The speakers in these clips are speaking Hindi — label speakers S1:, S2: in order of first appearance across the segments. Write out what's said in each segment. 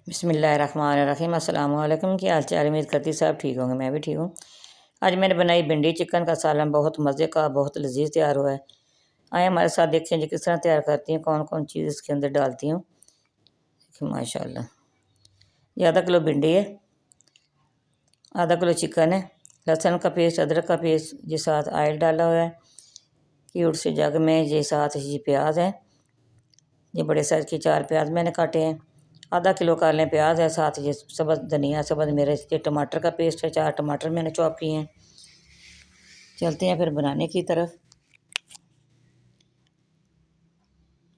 S1: बिस्मिल्लाहिर्रहमानिर्रहीम। अस्सलाम वालेकुम। क्या हाल चाल? उम्मीद करती सब ठीक होंगे, मैं भी ठीक हूँ। आज मैंने बनाई भिंडी चिकन का सालन, बहुत मज़े का, बहुत लजीज तैयार हुआ है। आए हमारे साथ देखें जी किस तरह तैयार करती हैं, कौन कौन चीज़ इसके अंदर डालती हूँ। देखिए माशाल्लाह, ये आधा किलो भिंडी है, आधा किलो चिकन है, लहसुन का पेस्ट, अदरक का पेस्ट, ये साथ ऑयल डाला हुआ है, क्यूट से जग में। ये साथ ये प्याज है, ये बड़े साइज़ के 4 प्याज मैंने काटे हैं। आधा किलो काले प्याज है, साथ ये सब्ज़ धनिया, सब्ज़ मिर्च, ये टमाटर का पेस्ट है, 4 टमाटर मैंने चॉप किए हैं। चलते हैं फिर बनाने की तरफ।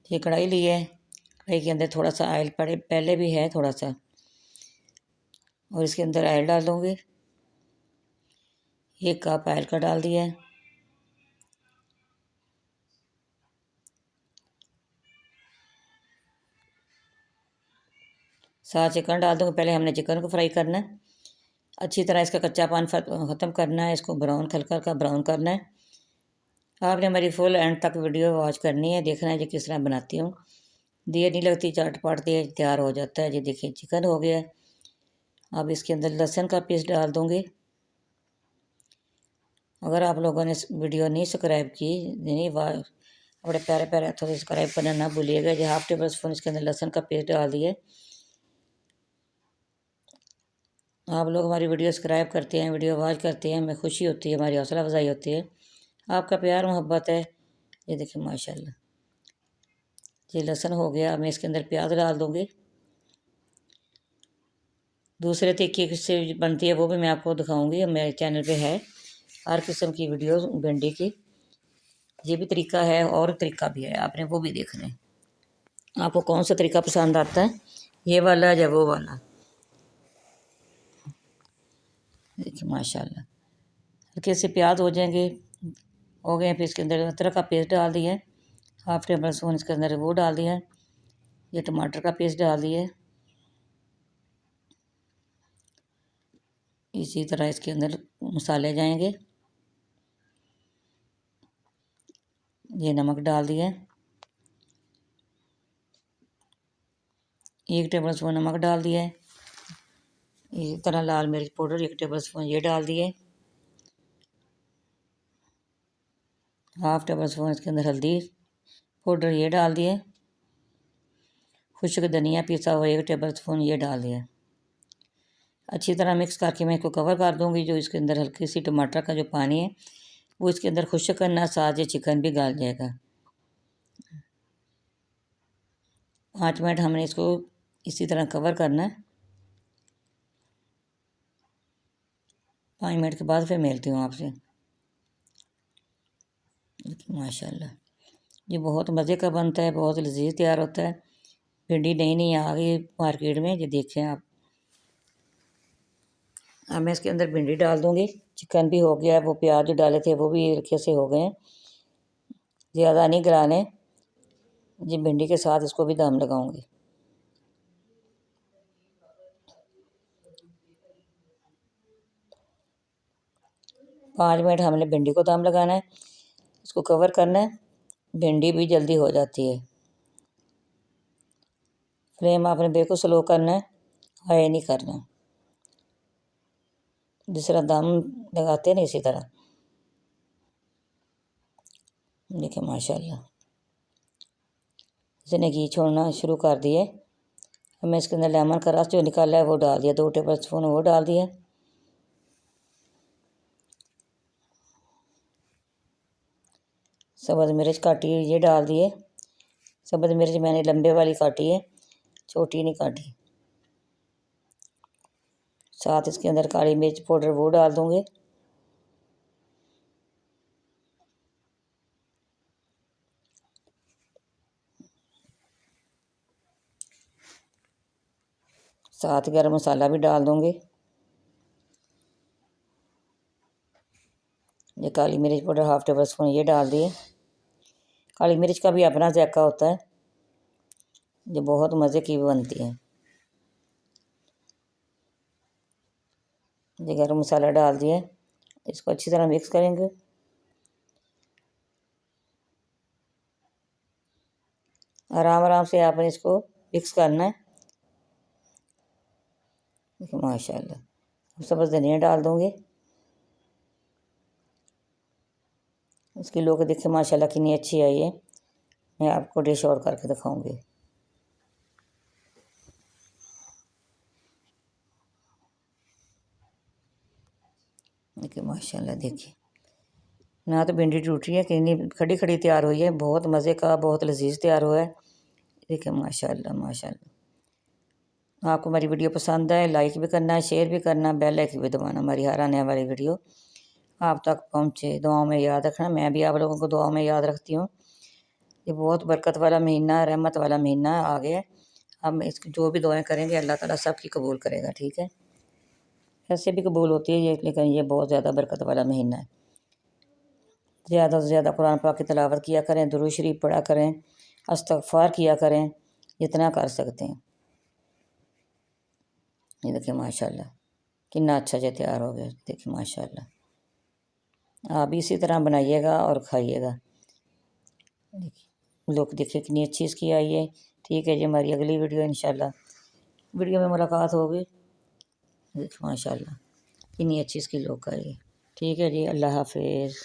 S1: ये कढ़ाई ली है, कढ़ाई के अंदर थोड़ा सा ऑयल पहले भी है थोड़ा सा, और इसके अंदर ऑयल डाल दूँगी। 1 कप ऑयल का डाल दिया है। साथ चिकन डाल दूँगी। पहले हमने चिकन को फ्राई करना है, अच्छी तरह इसका कच्चापन ख़त्म करना है, इसको ब्राउन हल्का हल्का ब्राउन करना है। आपने हमारी फुल एंड तक वीडियो वॉच करनी है, देखना है जी किस तरह बनाती हूँ। देर नहीं लगती, चटपट तैयार हो जाता है। जी देखिए चिकन हो गया है। अब इसके अंदर लहसुन का पेस्ट डाल दूँगी। अगर आप लोगों ने वीडियो नहीं सब्सक्राइब की, नहीं वाह बड़े प्यारे प्यारे हाथों से सब्सक्राइब करना ना भूलिएगा। जी हाफ टेबल स्पून इसके अंदर लहसुन का पेस्ट डाल दिए। आप लोग हमारी वीडियो सब्सक्राइब करते हैं, वीडियो वॉच करते हैं, हमें खुशी होती है, हमारी हौसला अफजाई होती है, आपका प्यार मोहब्बत है। ये देखिए माशाल्लाह, ये लहसुन हो गया। अब मैं इसके अंदर प्याज डाल दूँगी। दूसरे तरीके से बनती है वो भी मैं आपको दिखाऊंगी, मेरे चैनल पे है हर किस्म की वीडियो भिंडी की। ये भी तरीका है और तरीका भी है, आपने वो भी देखना है। आपको कौन सा तरीका पसंद आता है, ये वाला या वो वाला। देखिए माशाल्लाह, हल्के से प्याज हो जाएंगे, हो गए। फिर इसके अंदर अदरक का पेस्ट डाल दिया है, हाफ टेबल स्पून इसके अंदर वो डाल दिया है। ये टमाटर का पेस्ट डाल दिया है। इसी तरह इसके अंदर मसाले जाएंगे। ये नमक डाल दिया है, 1 टेबल स्पून नमक डाल दिया है। इसी तरह लाल मिर्च पाउडर 1 टेबल स्पून ये डाल दिए। हाफ टेबल स्पून इसके अंदर हल्दी पाउडर ये डाल दिए। खुश्क धनिया पिसा हुआ 1 टेबल स्पून ये डाल दिया। अच्छी तरह मिक्स करके मैं इसको कवर कर दूंगी। जो इसके अंदर हल्की सी टमाटर का जो पानी है वो इसके अंदर खुश्क करना, साथ ये चिकन भी गल जाएगा। 5 मिनट हमने इसको इसी तरह कवर करना है। 5 मिनट के बाद फिर मिलती हूँ आपसे। माशाल्लाह, ये बहुत मज़े का बनता है, बहुत लजीज तैयार होता है। भिंडी नई नई आ गई मार्केट में, ये देखें आप। अब मैं इसके अंदर भिंडी डाल दूँगी। चिकन भी हो गया है, वो प्याज जो डाले थे वो भी हल्के से हो गए हैं, ज़्यादा नहीं गलाने। जी भिंडी के साथ इसको भी दम लगाऊंगी। पाँच मिनट हमने भिंडी को दम लगाना है, इसको कवर करना है। भिंडी भी जल्दी हो जाती है। फ्लेम आपने बिल्कुल स्लो करना है, हाई नहीं करना। जिस तरह दम लगाते हैं ना इसी तरह। देखिए माशाल्लाह, इसने घी छोड़ना शुरू कर दिए। अब मैं इसके अंदर लेमन का रस जो निकाला है वो डाल दिया, 2 टेबल स्पून वो डाल दिया। सब्ज़ मिर्च काटी ये डाल दिए। सब्ज़ मिर्च मैंने लंबे वाली काटी है, छोटी नहीं काटी। साथ इसके अंदर काली मिर्च पाउडर वो डाल दूँगे। साथ गरम मसाला भी डाल दूँगी। ये काली मिर्च पाउडर हाफ टेबल स्पून ये डाल दिए। काली मिर्च का भी अपना जायका होता है, जो बहुत मज़े की बनती है। ये गरम मसाला डाल दिए, इसको अच्छी तरह मिक्स करेंगे। आराम आराम से आपने इसको मिक्स करना है। देखिए माशाल्लाह। सब धनिया डाल दूँगी। उसकी लोग देखिए माशाल्लाह कितनी अच्छी आई है। मैं आपको डिश और करके दिखाऊंगी। देखिए माशाल्लाह, देखिए ना तो भिंडी टूट रही है, कितनी खड़ी खड़ी तैयार हुई है। बहुत मज़े का, बहुत लजीज तैयार हुआ है। देखिए माशाल्लाह माशाल्लाह। आपको हमारी वीडियो पसंद आए, लाइक भी करना है, शेयर भी करना, बेल आइकन भी दबाना, हमारी हर आने वाली वीडियो आप तक पहुँचे। दुआओं में याद रखना, मैं भी आप लोगों को दुआओं में याद रखती हूँ। ये बहुत बरकत वाला महीना, रहमत वाला महीना आ गया। हम इसकी जो भी दुआएं करेंगे अल्लाह ताला सबकी कबूल करेगा, ठीक है। ऐसे भी कबूल होती है ये, लेकिन ये बहुत ज़्यादा बरकत वाला महीना है। ज़्यादा से ज़्यादा कुरान पाक की तिलावत किया करें, दुरूद शरीफ पढ़ा करें, इस्तग़फ़ार किया करें, जितना कर सकते हैं। ये देखिए माशाल्लाह कितना अच्छा जो तैयार हो गया। देखिए माशाल्लाह, आप भी इसी तरह बनाइएगा और खाइएगा। देखिए लोग, देखिए कितनी अच्छी इसकी आई है। ठीक है जी, हमारी अगली वीडियो इंशाल्लाह वीडियो में मुलाकात होगी। देखिए माशाल्लाह कितनी अच्छी इसकी लुक आई है। ठीक है जी, अल्लाह हाफ़िज़।